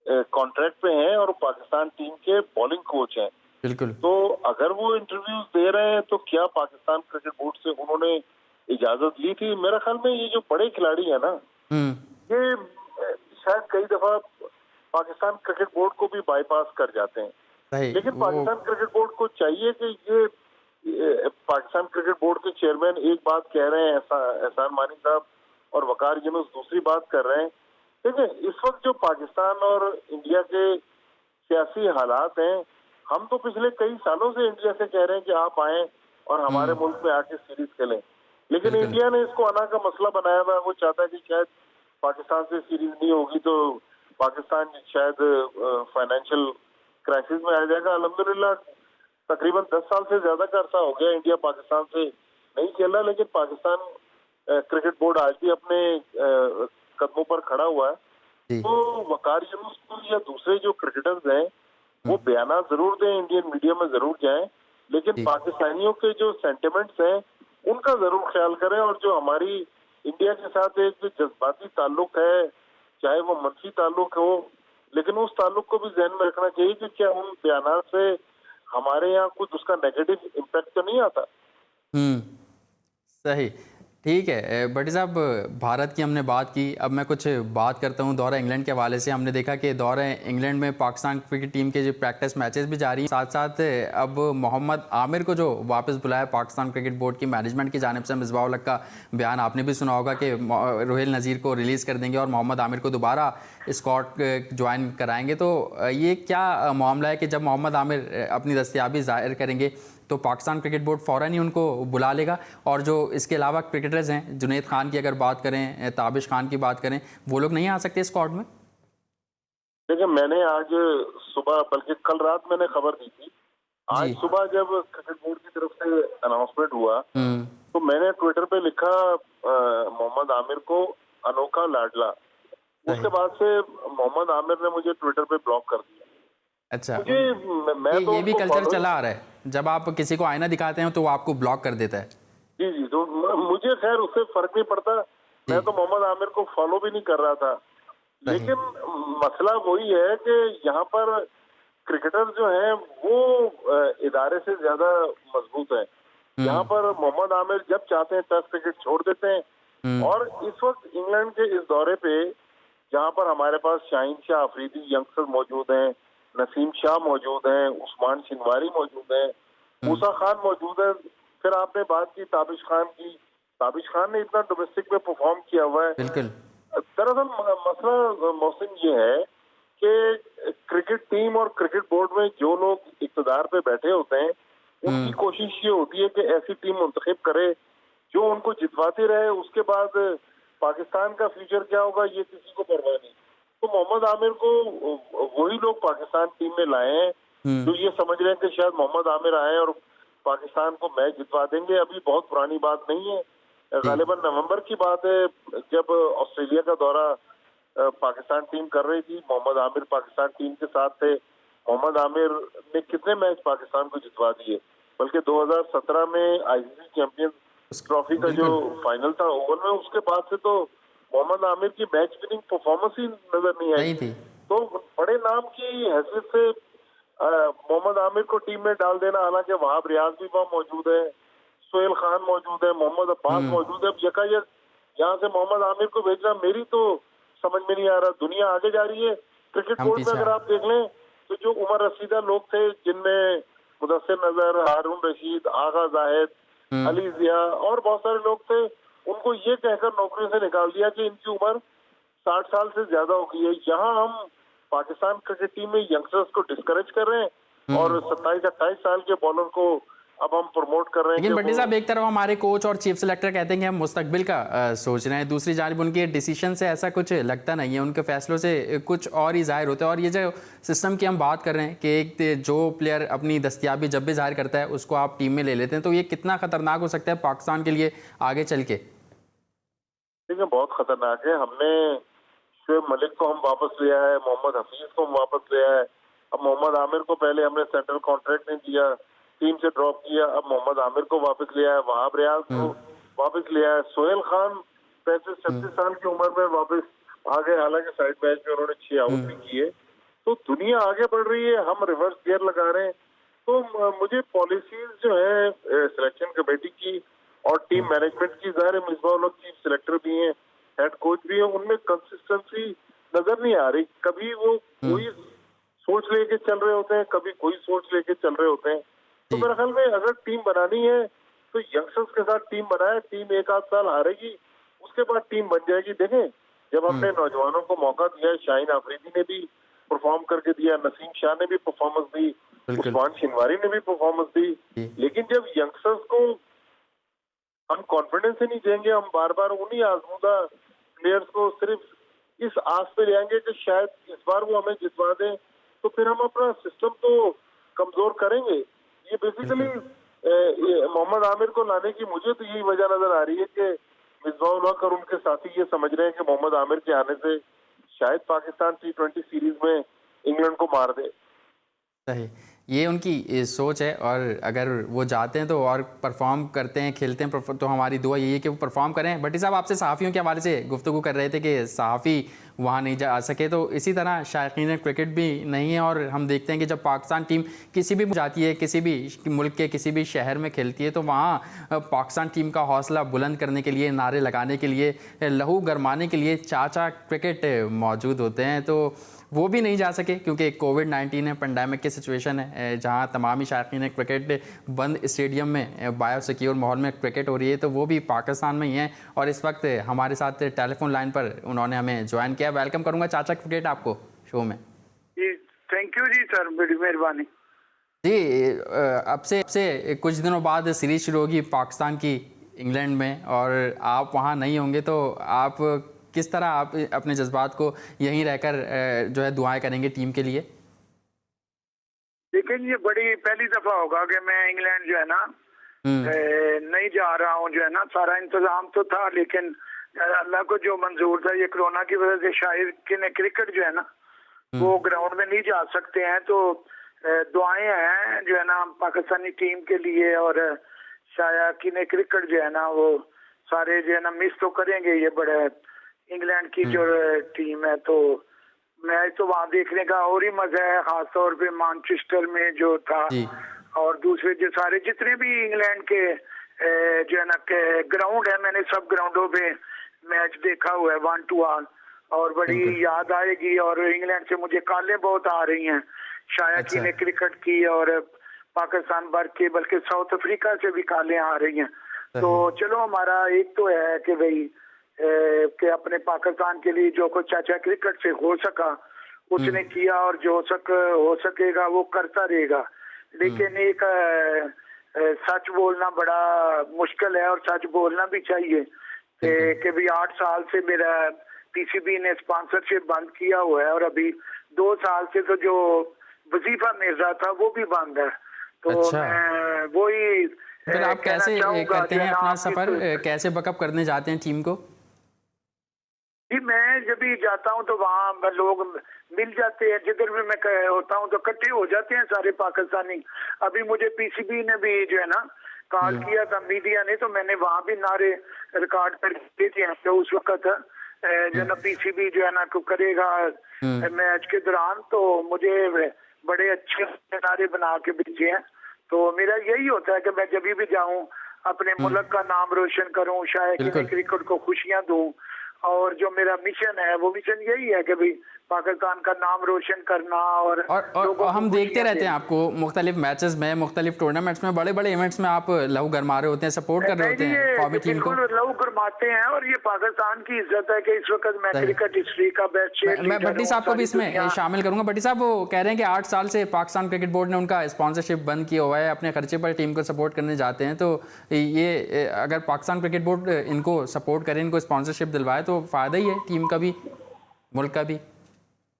कॉन्ट्रैक्ट पे हैं और पाकिस्तान टीम के बॉलिंग कोच हैं। बिल्कुल। तो अगर वो इंटरव्यूज दे रहे हैं तो क्या पाकिस्तान क्रिकेट बोर्ड से उन्होंने इजाजत ली थी? मेरा ख्याल में ये जो बड़े खिलाड़ी है ना, ये शायद कई दफा पाकिस्तान क्रिकेट बोर्ड को भी बाईपास कर जाते हैं। लेकिन पाकिस्तान क्रिकेट बोर्ड को चाहिए कि ये पाकिस्तान क्रिकेट बोर्ड के चेयरमैन एक बात कह रहे हैं, एहसान मानी साहब, और वकार यूनुस दूसरी बात कर रहे हैं। ठीक है, इस वक्त जो पाकिस्तान और इंडिया के सियासी हालात हैं, हम तो पिछले कई सालों से इंडिया से कह रहे हैं कि आप आए और हमारे मुल्क में आके सीरीज खेलें, लेकिन इंडिया ने इसको अना का मसला बनाया हुआ है। वो चाहता है कि शायद पाकिस्तान से सीरीज नहीं होगी तो पाकिस्तान शायद फाइनेंशियल क्राइसिस में आ जाएगा। अल्हम्दुलिल्लाह तकरीबन 10 साल से ज्यादा का अरसा हो गया इंडिया पाकिस्तान से नहीं खेला, लेकिन पाकिस्तान क्रिकेट बोर्ड आज भी अपने कदमों पर खड़ा हुआ है। तो वकार यूनुस या दूसरे जो क्रिकेटर्स हैं वो बयाना जरूर दें, इंडियन मीडिया में जरूर जाएं, लेकिन पाकिस्तानियों के जो सेंटिमेंट्स हैं उनका जरूर ख्याल करें। और जो हमारी इंडिया के साथ एक जज्बाती ताल्लुक है, चाहे वो मनफी ताल्लुक हो, लेकिन उस ताल्लुक को भी ध्यान में रखना चाहिए कि क्या उन बयान से हमारे यहाँ कुछ उसका नेगेटिव इम्पैक्ट तो नहीं आता। सही, ठीक है। भट्टी साहब, भारत की हमने बात की, अब मैं कुछ बात करता हूँ दौरा इंग्लैंड के हवाले से। हमने देखा कि दौरा इंग्लैंड में पाकिस्तान क्रिकेट टीम के जो प्रैक्टिस मैचेस भी जारी हैं, साथ साथ अब मोहम्मद आमिर को जो वापस बुलाया पाकिस्तान क्रिकेट बोर्ड की मैनेजमेंट की जानिब से। मिसबाह उल हक का बयान आपने भी सुना होगा कि रोहिल नज़ीर को रिलीज़ कर देंगे और मोहम्मद आमिर को दोबारा स्क्वाड ज्वाइन कराएंगे। तो ये क्या मामला है कि जब मोहम्मद आमिर अपनी दस्तयाबी जाहिर करेंगे तो पाकिस्तान क्रिकेट बोर्ड फ़ौरन ही उनको बुला लेगा? और जो इसके अलावा क्रिकेटर्स हैं, जुनैद खान की अगर बात करें, ताबिश खान की बात करें, वो लोग नहीं आ सकते स्क्वाड में? देखिए, मैंने आज सुबह, बल्कि कल रात मैंने खबर दी थी, आज सुबह जब क्रिकेट बोर्ड की तरफ से अनाउंसमेंट हुआ तो मैंने ट्विटर पे लिखा मोहम्मद आमिर को अनोखा लाडला। उसके बाद से मोहम्मद आमिर ने मुझे ट्विटर पे ब्लॉक कर दिया। अच्छा, मैं तो ये भी कल्चर चला आ रहा है, जब आप किसी को आईना दिखाते हैं तो वो आपको ब्लॉक कर देता है। जी, तो मुझे खैर उससे फर्क नहीं पड़ता, मैं तो मोहम्मद आमिर को फॉलो भी नहीं कर रहा था। लेकिन मसला वही है कि यहाँ पर क्रिकेटर जो हैं वो इदारे से ज्यादा मजबूत है। यहाँ पर मोहम्मद आमिर जब चाहते हैं टेस्ट क्रिकेट छोड़ देते हैं। और इस वक्त इंग्लैंड के इस दौरे पे जहाँ पर हमारे पास शाहीन शाह अफरीदी यंगस्टर मौजूद हैं, नसीम शाह मौजूद हैं, उस्मान शिनवारी मौजूद हैं, मूसा खान मौजूद है, फिर आपने बात की ताबिश खान की। ताबिश खान ने इतना डोमेस्टिक में परफॉर्म किया हुआ है। बिल्कुल। दरअसल मसला मौसम ये है कि क्रिकेट टीम और क्रिकेट बोर्ड में जो लोग इक़्तिदार पे बैठे होते हैं उनकी कोशिश ये होती है कि ऐसी टीम मुंतखब करे जो उनको जितवाती रहे। उसके बाद पाकिस्तान का फ्यूचर क्या होगा ये किसी को परवाह नहीं। तो मोहम्मद आमिर को वही लोग पाकिस्तान टीम में लाए हैं जो ये समझ रहे हैं कि शायद मोहम्मद आमिर आए और पाकिस्तान को मैच जितवा देंगे। अभी बहुत पुरानी बात नहीं है, गालिबन नवंबर की बात है जब ऑस्ट्रेलिया का दौरा पाकिस्तान टीम कर रही थी। मोहम्मद आमिर पाकिस्तान टीम के साथ थे। मोहम्मद आमिर ने कितने मैच पाकिस्तान को जितवा दिए, बल्कि 2017 में आईसीसी चैंपियंस ट्रॉफी का जो फाइनल था ओवल में, उसके बाद से तो मोहम्मद आमिर की मैच विनिंग परफॉर्मेंस ही नजर नहीं आई थी। तो बड़े नाम की हैसियत से मोहम्मद आमिर को टीम में डाल देना, हालांकि वहाब रियाज भी वहाँ मौजूद है, सोहेल खान मौजूद है, मोहम्मद अब्बास मौजूद है। अब यकायक यहाँ से मोहम्मद आमिर को भेजना मेरी तो समझ में नहीं आ रहा। दुनिया आगे जा रही है। क्रिकेट बोर्ड में अगर आप देख लें तो जो उमर रसीदा लोग थे, जिनमें मुदस्सिर नजर, हारून रशीद, आगा जाहिद, अली जिया और बहुत सारे लोग थे, उनको ये कहकर नौकरी से निकाल दिया कि इनकी उम्र 60 साल से ज्यादा हो गई है। यहाँ हम पाकिस्तान क्रिकेट टीम में यंगस्टर्स को डिस्करेज कर रहे हैं और 27-28 साल के बॉलर को अब हम प्रमोट कर रहे हैं। लेकिन भट्टी साहब, एक तरफ हमारे कोच और चीफ सेलेक्टर कहते हैं कि हम मुस्तकबिल का सोच रहे हैं, दूसरी जानिब उनके डिसीजन से ऐसा कुछ लगता नहीं है, उनके फैसलों से कुछ और ही जाहिर होता है। और ये जो सिस्टम की हम बात कर रहे हैं कि एक जो प्लेयर अपनी दस्तयाबी जब भी जाहिर करता है उसको आप टीम में ले लेते हैं, तो ये कितना खतरनाक हो सकता है पाकिस्तान के लिए आगे चल के? देखिए, बहुत खतरनाक है। हमने शुएब मलिक को हम वापस लिया है, मोहम्मद हफीज को हम वापस लिया है। अब मोहम्मद आमिर को पहले हमने सेंट्रल कॉन्ट्रैक्ट नहीं दिया, टीम से ड्रॉप किया, अब मोहम्मद आमिर को वापस लिया है, वहाब रियाज को वापस लिया है। सोहेल खान 35-36 साल की उम्र में वापस आ गए, हालांकि साइड मैच में उन्होंने 6 आउट भी किए। तो दुनिया आगे बढ़ रही है, हम रिवर्स गियर लगा रहे हैं। तो मुझे पॉलिसीज जो है सिलेक्शन कमेटी की और टीम मैनेजमेंट की, ज़ाहिर है मिसबाह उल हक चीफ सिलेक्टर भी हैं, हेड कोच भी है, उनमें कंसिस्टेंसी नजर नहीं आ रही। कभी वो कोई सोच लेके चल रहे होते हैं, कभी कोई सोच लेके चल रहे होते हैं। तो मेरे ख्याल में अगर टीम बनानी है तो यंगस्टर्स के साथ टीम बनाए, टीम एक आध साल हारेगी, उसके बाद टीम बन जाएगी। देखें, जब हमने नौजवानों को मौका दिया, शाहीन अफरीदी ने भी परफॉर्म करके दिया, नसीम शाह ने भी परफॉर्मेंस दी, उस्मान शिनवारी ने भी परफॉर्मेंस दी, लेकिन जब यंगस्टर्स को हम कॉन्फिडेंस ही नहीं देंगे, हम बार बार उन्हीं आजमूदा प्लेयर्स को सिर्फ इस आस पे ले आएंगे कि शायद इस बार वो हमें जितवा दें, तो फिर हम अपना सिस्टम तो कमजोर करेंगे। ये बेसिकली मोहम्मद आमिर को लाने की मुझे तो यही वजह नजर आ रही है कि मिसबाह उल हक और उनके साथी ये समझ रहे हैं कि मोहम्मद आमिर के आने से शायद पाकिस्तान T20 सीरीज में इंग्लैंड को मार दे। सही, ये उनकी सोच है, और अगर वो जाते हैं तो और परफॉर्म करते हैं, खेलते हैं, तो हमारी दुआ यही है कि वो परफॉर्म करें। भट्टी साहब, आपसे सहाफ़ियों के हवाले से गुफ्तगू कर रहे थे कि सहाफ़ी वहाँ नहीं जा सके, तो इसी तरह शायकीन क्रिकेट भी नहीं है। और हम देखते हैं कि जब पाकिस्तान टीम किसी भी जाती है, किसी भी मुल्क के किसी भी शहर में खेलती है, तो वहाँ पाकिस्तान टीम का हौसला बुलंद करने के लिए, नारे लगाने के लिए, लहू गरमाने के लिए चाचा क्रिकेट मौजूद होते हैं। तो वो भी नहीं जा सके क्योंकि कोविड-19 है, पेंडेमिक की सिचुएशन है, जहाँ तमाम ही शायकीन क्रिकेट बंद स्टेडियम में बायोसिक्योर माहौल में क्रिकेट हो रही है, तो वो भी पाकिस्तान में ही है। और इस वक्त हमारे साथ टेलीफोन लाइन पर उन्होंने हमें ज्वाइन किया। वेलकम करूँगा चाचा क्रिकेट आपको शो में। जी थैंक यू जी सर, बड़ी मेहरबानी जी। अब से कुछ दिनों बाद सीरीज शुरू होगी पाकिस्तान की इंग्लैंड में, और आप वहाँ नहीं होंगे, तो आप किस तरह आप अपने जज्बात को यहीं रहकर जो है दुआएं करेंगे टीम के लिए? लेकिन ये बड़ी पहली दफा होगा कि मैं इंग्लैंड जो है ना नहीं जा रहा हूँ, जो है ना। सारा इंतजाम तो था, लेकिन अल्लाह को जो मंजूर था, ये कोरोना की वजह से शायद क्रिकेट जो है ना वो ग्राउंड में नहीं जा सकते हैं। तो दुआएं हैं जो है ना पाकिस्तानी टीम के लिए, और शायद क्रिकेट जो है ना वो सारे जो है ना मिस तो करेंगे ये बड़े इंग्लैंड की जो टीम है। तो मैच तो वहाँ देखने का और ही मजा है, खासतौर पे मैनचेस्टर में जो था, और दूसरे जो सारे जितने भी इंग्लैंड के जो है ना ग्राउंड है, मैंने सब ग्राउंडों पे मैच देखा हुआ है 1-1, और बड़ी याद आएगी। और इंग्लैंड से मुझे कॉलें बहुत आ रही हैं शायद क्रिकेट की, और पाकिस्तान भर के, बल्कि साउथ अफ्रीका से भी कॉलें आ रही हैं। तो चलो, हमारा एक तो है कि भाई कि अपने पाकिस्तान के लिए जो कुछ चाचा क्रिकेट से हो सका उसने किया, और जो हो सकेगा वो करता रहेगा। लेकिन एक सच बोलना बड़ा मुश्किल है, और सच बोलना भी चाहिए कि भाई 8 साल से मेरा पीसीबी ने स्पॉन्सरशिप बंद किया हुआ है, और अभी 2 साल से तो जो वजीफा मिर्जा था वो भी बंद है। तो मैं वही फिर आप कैसे करते हैं अपना सफर, कैसे बैकअप करने जाते हैं टीम को? जी, मैं जब भी जाता हूँ तो वहाँ लोग मिल जाते हैं, जिधर भी मैं होता हूँ तो इकट्ठे हो जाते हैं सारे पाकिस्तानी। अभी मुझे पीसीबी ने भी जो है ना कॉल किया था, मीडिया ने, तो मैंने वहाँ भी नारे रिकॉर्ड कर दिए थे। तो उस वक्त जो है ना पीसीबी जो है ना को करेगा मैच के दौरान, तो मुझे बड़े अच्छे नारे बना के भेजे हैं। तो मेरा यही होता है कि मैं जब भी जाऊँ अपने मुल्क का नाम रोशन करूँ, शायद क्रिकेट को खुशियाँ दूँ। और जो मेरा मिशन है वो मिशन यही है कि भाई पाकिस्तान का नाम रोशन करना। और हम देखते रहते हैं आपको मुख्तलिफ मैचेस में, मुख्तलिफ टूर्नामेंट्स में, बड़े बड़े इवेंट्स में आप लहू गरमा रहे होते हैं, सपोर्ट कर रहे होते हैं कौमी टीम को। लहू गरमाते हैं, और ये पाकिस्तान की इज्जत है कि इस वक्त मैं क्रिकेट हिस्ट्री का बेस्ट शेयर। मैं भट्टी साहब को भी इसमें शामिल करूंगा। भट्टी साहब वो कह रहे हैं कि 8 साल से पाकिस्तान क्रिकेट बोर्ड ने उनका स्पॉन्सरशिप बंद किया हुआ है, अपने खर्चे पर टीम को सपोर्ट करने जाते हैं। तो ये अगर पाकिस्तान क्रिकेट बोर्ड इनको सपोर्ट करे, इनको स्पॉन्सरशिप दिलवाए, तो फायदा ही है टीम का भी, मुल्क का भी।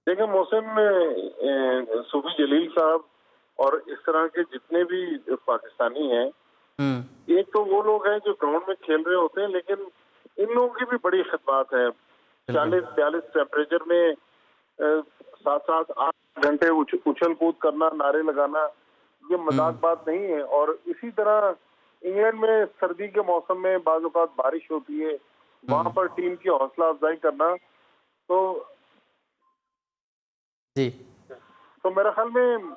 देखिए मोहसिन, सूफी जलील साहब और इस तरह के जितने भी पाकिस्तानी हैं, एक तो वो लोग हैं जो ग्राउंड में खेल रहे होते हैं, लेकिन इन लोगों की भी बड़ी खिदमत है। 40-42 टेम्परेचर में 7-8 घंटे उछल कूद करना, नारे लगाना, ये मजाक बात नहीं है। और इसी तरह इंग्लैंड में सर्दी के मौसम में बाज़ औक़ात बारिश होती है, वहां पर टीम की हौसला अफजाई करना। तो जी तो मेरा ख्याल में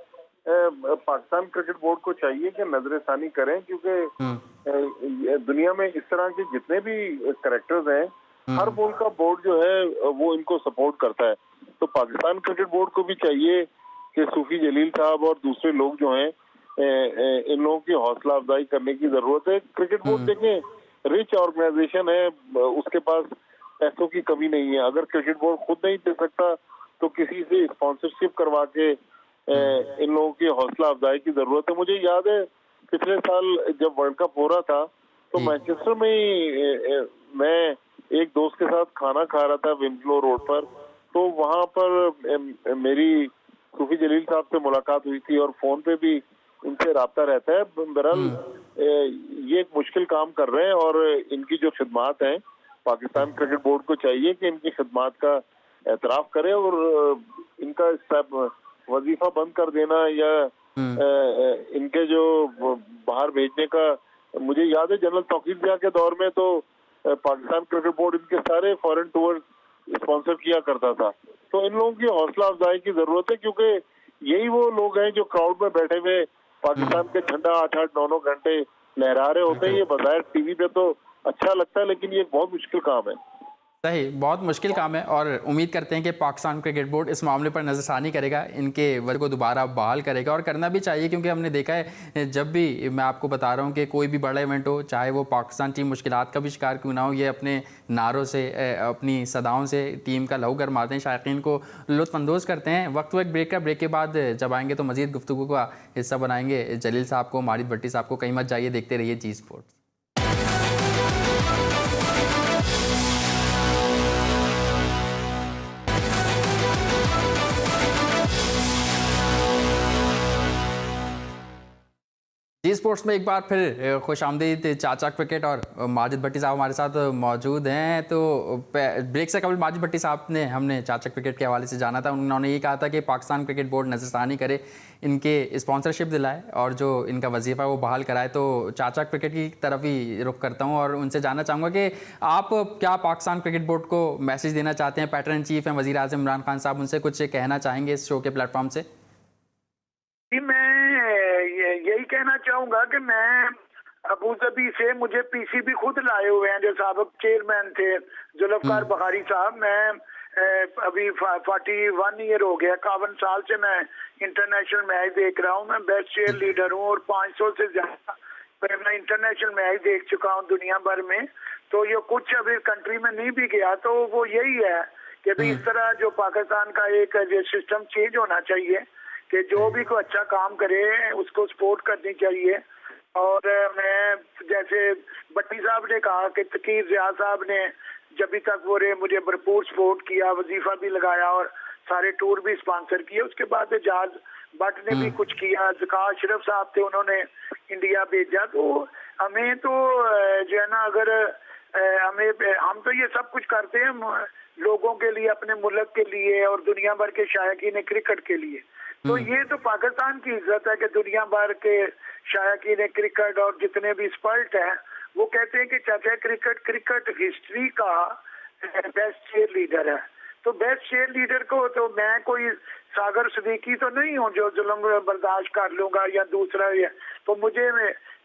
पाकिस्तान क्रिकेट बोर्ड को चाहिए कि नजरसानी करें, क्योंकि दुनिया में इस तरह के जितने भी करेक्टर्स हैं, हर मुल्क का बोर्ड जो है वो इनको सपोर्ट करता है। तो पाकिस्तान क्रिकेट बोर्ड को भी चाहिए कि सूफी जलील साहब और दूसरे लोग जो हैं इन लोगों की हौसला अफजाई करने की जरूरत है। क्रिकेट बोर्ड देखें, रिच ऑर्गेनाइजेशन है, उसके पास पैसों की कमी नहीं है। अगर क्रिकेट बोर्ड खुद नहीं दे सकता तो किसी से स्पॉन्सरशिप करवा के इन लोगों की हौसला अफजाई की जरूरत है। मुझे याद है पिछले साल जब वर्ल्ड कप हो रहा था तो मैनचेस्टर में ही मैं एक दोस्त के साथ खाना खा रहा था विम्बलो रोड पर, तो वहां पर मेरी सूफी जलील साहब से मुलाकात हुई थी और फोन पे भी इनसे राब्ता रहता है। बहरहाल ये एक मुश्किल काम कर रहे हैं और इनकी जो खिदमात हैं, पाकिस्तान क्रिकेट बोर्ड को चाहिए कि इनकी खिदमात का एतराफ करे और इनका वजीफा बंद कर देना या इनके जो बाहर भेजने का, मुझे याद है जनरल तौकीर जिया के दौर में तो पाकिस्तान क्रिकेट बोर्ड इनके सारे फॉरेन टूर स्पॉन्सर किया करता था। तो इन लोगों की हौसला अफजाई की जरूरत है, क्योंकि यही वो लोग हैं जो क्राउड में बैठे हुए पाकिस्तान के झंडा 8-8, 9-9 घंटे लहरा रहे होते हैं। ये बजाय टीवी पे तो अच्छा लगता है, लेकिन ये एक बहुत मुश्किल काम है। सही, बहुत मुश्किल काम है और उम्मीद करते हैं कि पाकिस्तान क्रिकेट बोर्ड इस मामले पर नज़रसानी करेगा, इनके वर्ग को दोबारा बहाल करेगा और करना भी चाहिए, क्योंकि हमने देखा है जब भी, मैं आपको बता रहा हूँ कि कोई भी बड़ा इवेंट हो, चाहे वो पाकिस्तान टीम मुश्किलात का भी शिकार क्यों ना हो, ये अपने नारों से, अपनी सदाओं से टीम का लहू गरमाते हैं, शायकीन को लुत्फ़अंदोज़ करते हैं। वक्त एक ब्रेक का, ब्रेक के बाद जब आएंगे तो मज़ीद गुफ्तगू का हिस्सा बनाएंगे जलील साहब को, माजिद भट्टी साहब को। कहीं मत जाइए, देखते रहिए जी स्पोर्ट्स। जी स्पोर्ट्स में एक बार फिर खुश आमदीद। चाचा क्रिकेट और माजिद भट्टी साहब हमारे साथ मौजूद हैं। तो ब्रेक से कबल माजिद भट्टी साहब ने, हमने चाचा क्रिकेट के हवाले से जाना था, उन्होंने ये कहा था कि पाकिस्तान क्रिकेट बोर्ड नज़रसानी करे, इनके स्पॉन्सरशिप दिलाए और जो इनका वजीफ़ा है वो बहाल कराए। तो चाचा क्रिकेट की तरफ ही रुख करता हूँ और उनसे जानना चाहूँगा कि आप क्या पाकिस्तान क्रिकेट बोर्ड को मैसेज देना चाहते हैं? पैटर्न इन चीफ हैं वज़ीर आज़म इमरान खान साहब, उनसे कुछ कहना चाहेंगे इस शो के प्लेटफॉर्म से? यही कहना चाहूंगा कि मैं अबू धाबी से, मुझे पीसीबी खुद लाए हुए हैं जो साबिक चेयरमैन थे जुल्फकार बखारी साहब। मैं अभी 41 ईयर हो गया, 51 साल से मैं इंटरनेशनल मैच देख रहा हूँ। मैं बेस्ट चेयर लीडर हूँ और 500 से ज्यादा मैं इंटरनेशनल मैच देख चुका हूँ दुनिया भर में। तो ये कुछ अभी कंट्री में नहीं भी गया, तो वो यही है कि अभी इस तरह जो पाकिस्तान का एक सिस्टम चेंज होना चाहिए कि जो भी कोई अच्छा काम करे उसको सपोर्ट करनी चाहिए। और मैं, जैसे भट्टी साहब ने कहा कि तकीर रियाज साहब ने जब भी तक वो रहे मुझे भरपूर सपोर्ट किया, वजीफा भी लगाया और सारे टूर भी स्पॉन्सर किए। उसके बाद एजाज भट्ट ने भी कुछ किया, ज़कात अशरफ साहब थे, उन्होंने इंडिया भेजा। तो हमें तो जो है ना, अगर हम तो ये सब कुछ करते हैं लोगों के लिए, अपने मुल्क के लिए और दुनिया भर के शायकीन क्रिकेट के लिए। तो ये तो पाकिस्तान की इज्जत है कि दुनिया भर के शायकीन क्रिकेट और जितने भी स्पर्ट हैं वो कहते हैं कि चाचा क्रिकेट हिस्ट्री का बेस्ट चेयर लीडर है। तो बेस्ट चेयर लीडर को तो मैं कोई सागर सिद्दीकी तो नहीं हूँ जो जुल्म बर्दाश्त कर लूंगा या दूसरा है। तो मुझे,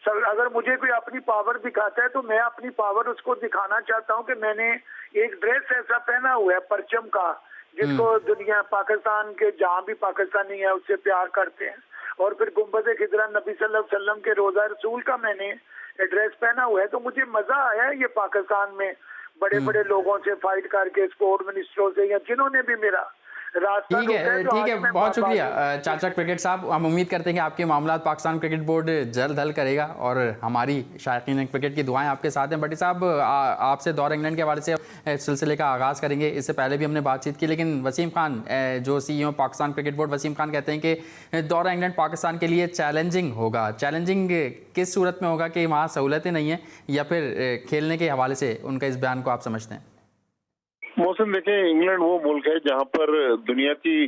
अगर मुझे कोई अपनी पावर दिखाता है तो मैं अपनी पावर उसको दिखाना चाहता हूँ कि मैंने एक ड्रेस ऐसा पहना हुआ है परचम का, जिसको दुनिया, पाकिस्तान के जहाँ भी पाकिस्तानी है उससे प्यार करते हैं। और फिर गुंबद खिजरा नबी सल्लल्लाहु अलैहि वसल्लम के रोजा रसूल का मैंने ड्रेस पहना हुआ है। तो मुझे मजा आया ये पाकिस्तान में बड़े बड़े लोगों से फाइट करके, स्पोर्ट मिनिस्टरों से, या जिन्होंने भी मेरा रास्ता ठीक है, बहुत शुक्रिया चाचा क्रिकेट साहब। हम उम्मीद करते हैं कि आपके मामला पाकिस्तान क्रिकेट बोर्ड जल्द हल करेगा और हमारी शायकीन क्रिकेट की दुआएं आपके साथ हैं। भट्टी साहब, आपसे दौर इंग्लैंड के हवाले से इस सिलसिले का आगाज़ करेंगे। इससे पहले भी हमने बातचीत की, लेकिन वसीम खान जो CEO Pakistan cricket board, Wasim Khan कहते हैं कि दौरा इंग्लैंड पाकिस्तान के लिए चैलेंजिंग होगा। चैलेंजिंग किस सूरत में होगा कि वहाँ सहूलतें नहीं हैं, या फिर खेलने के हवाले से उनका इस बयान को आप समझते हैं? मौसम देखें, इंग्लैंड वो मुल्क है जहां पर दुनिया की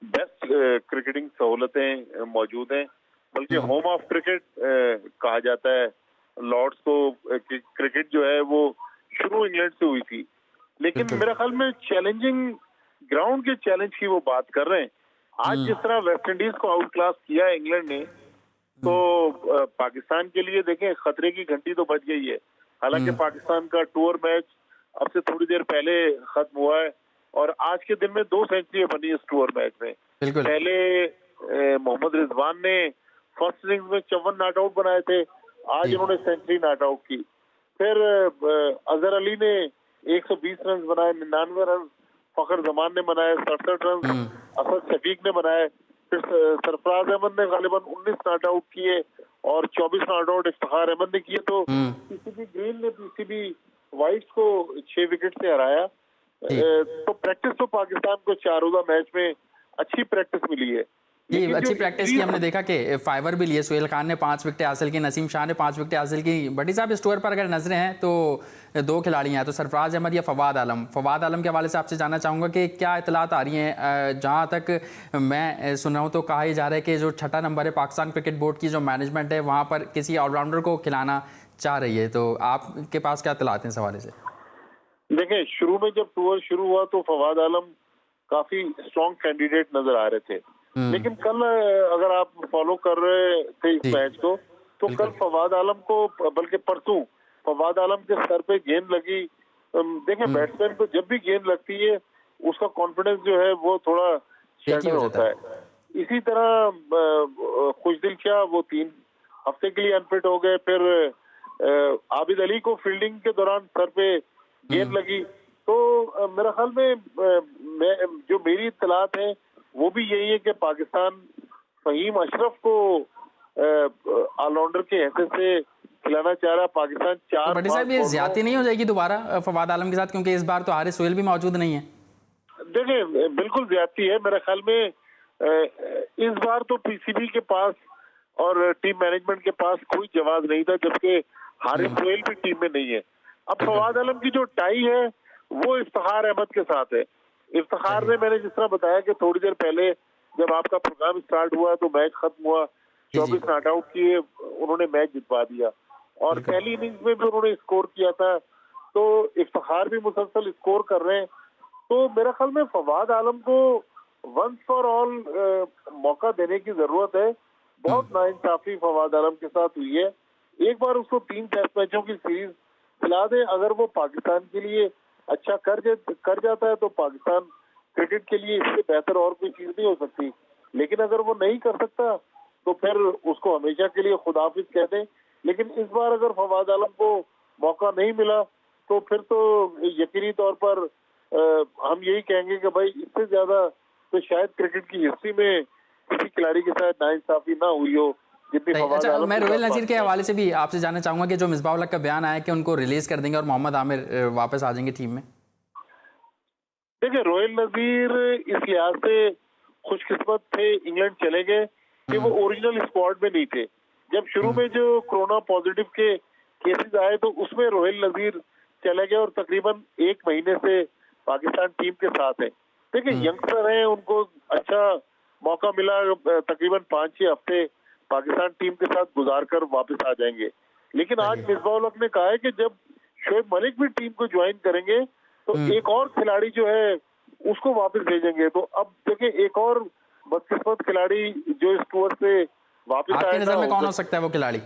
बेस्ट क्रिकेटिंग सहूलतें मौजूद हैं, बल्कि होम ऑफ क्रिकेट कहा जाता है लॉर्ड्स को। क्रिकेट जो है वो शुरू इंग्लैंड से हुई थी, लेकिन मेरे ख्याल में चैलेंजिंग ग्राउंड के चैलेंज की वो बात कर रहे हैं। आज जिस तरह वेस्ट इंडीज को आउट क्लास किया है इंग्लैंड ने, तो पाकिस्तान के लिए देखें खतरे की घंटी तो बज गई है। हालांकि पाकिस्तान का टूर मैच अब से थोड़ी देर पहले खत्म हुआ है और आज के दिन में 2 सेंचुरी बनी इस टूर मैच में। पहले मोहम्मद रिजवान ने फर्स्ट इनिंग्स में 54 नॉट आउट बनाए थे, आज उन्होंने सेंचुरी नॉट आउट की। फिर अजहर अली ने 120 रन बनाए, 99 रन फखर जमान ने बनाए, 67 रन असद शफीक ने बनाए। फिर सरफराज अहमद ने गालिबन 19 नॉट आउट किए और 24 नॉट आउट इफ्तिखार अहमद ने किए। तो पीसीबी ग्रीन ने पीसीबी वाइट्स को 6 विकेट से हराया। तो प्रैक्टिस तो पाकिस्तान को 4 रोजा मैच में अच्छी प्रैक्टिस मिली है। जी, अच्छी प्रैक्टिस की हमने देखा कि फाइवर भी लिए, सुहेल खान ने 5 विकेटें हासिल की, नसीम शाह ने 5 विकेटें हासिल की। भट्टी साहब, इस टूर पर अगर नजरें हैं तो 2 खिलाड़ी हैं, तो सरफराज अहमद या फवाद आलम। फवाद आलम के हवाले से आपसे जानना चाहूँगा कि क्या इतलात आ रही हैं। जहाँ तक मैं सुन रहा हूँ तो कहा ही जा रहा है कि जो 6ठा नंबर है पाकिस्तान क्रिकेट बोर्ड की जो मैनेजमेंट है वहाँ पर किसी ऑलराउंडर को खिलाना चाह रही है। तो आपके पास क्या इतलात हैं इस हवाले से? देखें, शुरू में जब टूर शुरू हुआ तो फवाद आलम काफी स्ट्रॉन्ग कैंडिडेट नजर आ रहे थे, लेकिन कल अगर आप फॉलो कर रहे थे इस मैच को तो कल फवाद आलम को, बल्कि परसों फवाद आलम के सर पे गेंद लगी। देखें, बैट्समैन को जब भी गेंद लगती है उसका कॉन्फिडेंस जो है वो थोड़ा शैटर होता है। इसी तरह खुशदिल शाह वो 3 हफ्ते के लिए अनफिट हो गए। फिर आबिद अली को फील्डिंग के दौरान सर पे गेंद लगी। तो मेरा ख्याल में जो मेरी इत्तलात है वो भी यही है कि पाकिस्तान फहीम अशरफ को ऑलराउंडर के हैसियत से खिलाना चाह रहा है। पाकिस्तान 4 बड़ी साहब, ये ज्यादती नहीं हो जाएगी दोबारा फवाद आलम के साथ, क्योंकि इस बार तो हारिस सोहेल भी मौजूद नहीं है? देखिए, बिल्कुल ज्यादती है मेरे ख्याल में। इस बार तो पीसीबी के पास और टीम मैनेजमेंट के पास कोई जवाब नहीं था, जबकि हारिस सोहेल भी टीम में नहीं है। अब फवाद आलम की जो टाई है वो इफ्तिखार अहमद के साथ है। इफ्तिखार ने, मैंने जिस तरह बताया कि थोड़ी देर पहले जब आपका प्रोग्राम स्टार्ट हुआ तो मैच खत्म हुआ, 24 नॉट आउट किए, उन्होंने मैच जितवा दिया और पहली इनिंग्स में भी उन्होंने स्कोर किया था। तो इफ्तिखार भी मुसलसल स्कोर कर रहे हैं। तो मेरा ख्याल में फवाद आलम को वंस फॉर ऑल मौका देने की जरूरत है। बहुत नाइंसाफी फवाद आलम के साथ हुई है। एक बार उसको 3 टेस्ट मैचों की सीरीज खिला दे, अगर वो पाकिस्तान के लिए अच्छा कर जाता है तो पाकिस्तान क्रिकेट के लिए इससे बेहतर और कोई चीज नहीं हो सकती। लेकिन अगर वो नहीं कर सकता तो फिर उसको हमेशा के लिए खुदाफिज कह दें। लेकिन इस बार अगर फवाद आलम को मौका नहीं मिला तो फिर तो यकीनी तौर पर हम यही कहेंगे कि भाई इससे ज्यादा तो शायद क्रिकेट की हिस्ट्री में किसी खिलाड़ी के साथ नाइंसाफी ना हुई हो जितनी फवाद आलम। मैं रोहिल नजीर के हवाले से भी आपसे जानना चाहूंगा कि जो मिसबाह उल हक का बयान आया कि उनको रिलीज कर देंगे और मोहम्मद आमिर वापस आ जाएंगे टीम में। देखिए, रोहिल नजीर इस लिहाज से खुशकिस्मत थे, इंग्लैंड चले गए कि वो ओरिजिनल स्क्वाड में नहीं थे। जब शुरू में जो कोरोना पॉजिटिव के केसेस आए तो उसमें रोहिल नजीर चले गए और तकरीबन 1 महीने से पाकिस्तान टीम के साथ है। देखिए, यंगस्टर हैं, उनको अच्छा मौका मिला, तकरीबन 5-6 हफ्ते पाकिस्तान टीम के साथ गुजार कर वापस आ जाएंगे। लेकिन आज मिसबाह उल हक ने कहा है कि जब शोएब मलिक भी टीम को ज्वाइन करेंगे तो एक और खिलाड़ी जो है उसको वापस भेजेंगे। तो अब देखिए, एक और बदकिस्मत खिलाड़ी जो इस टूर से वापस आएगा। आपकी नजर में कौन हो सकता है वो खिलाड़ी?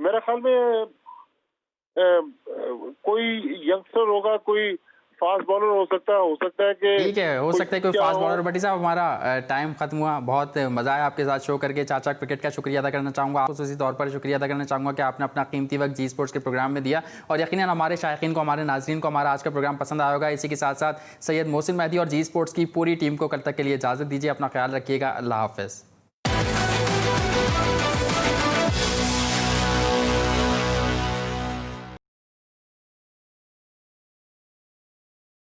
मेरा ख्याल में कोई यंगस्टर होगा, कोई फास्ट बॉलर हो सकता है कि ठीक है, हो सकता है कोई फास्ट बॉलर। भट्टी साहब, हमारा टाइम खत्म हुआ, बहुत मजा आया आपके साथ शो करके। चाचा क्रिकेट का शुक्रिया अदा करना चाहूँगा, खुसूसी तौर पर शुक्रिया अदा करना चाहूँगा कि आपने अपना कीमती वक्त जी स्पोर्ट्स के प्रोग्राम में दिया और यकीनन हमारे शायकीन को, हमारे नाजरीन को हमारा आज का प्रोग्राम पसंद आया होगा। इसी के साथ साथ सैयद मोहसिन मेहदी और जी स्पोर्ट्स की पूरी टीम को कल तक के लिए इजाज़त दीजिए। अपना ख्याल रखिएगा। अल्लाह हाफ़िज़।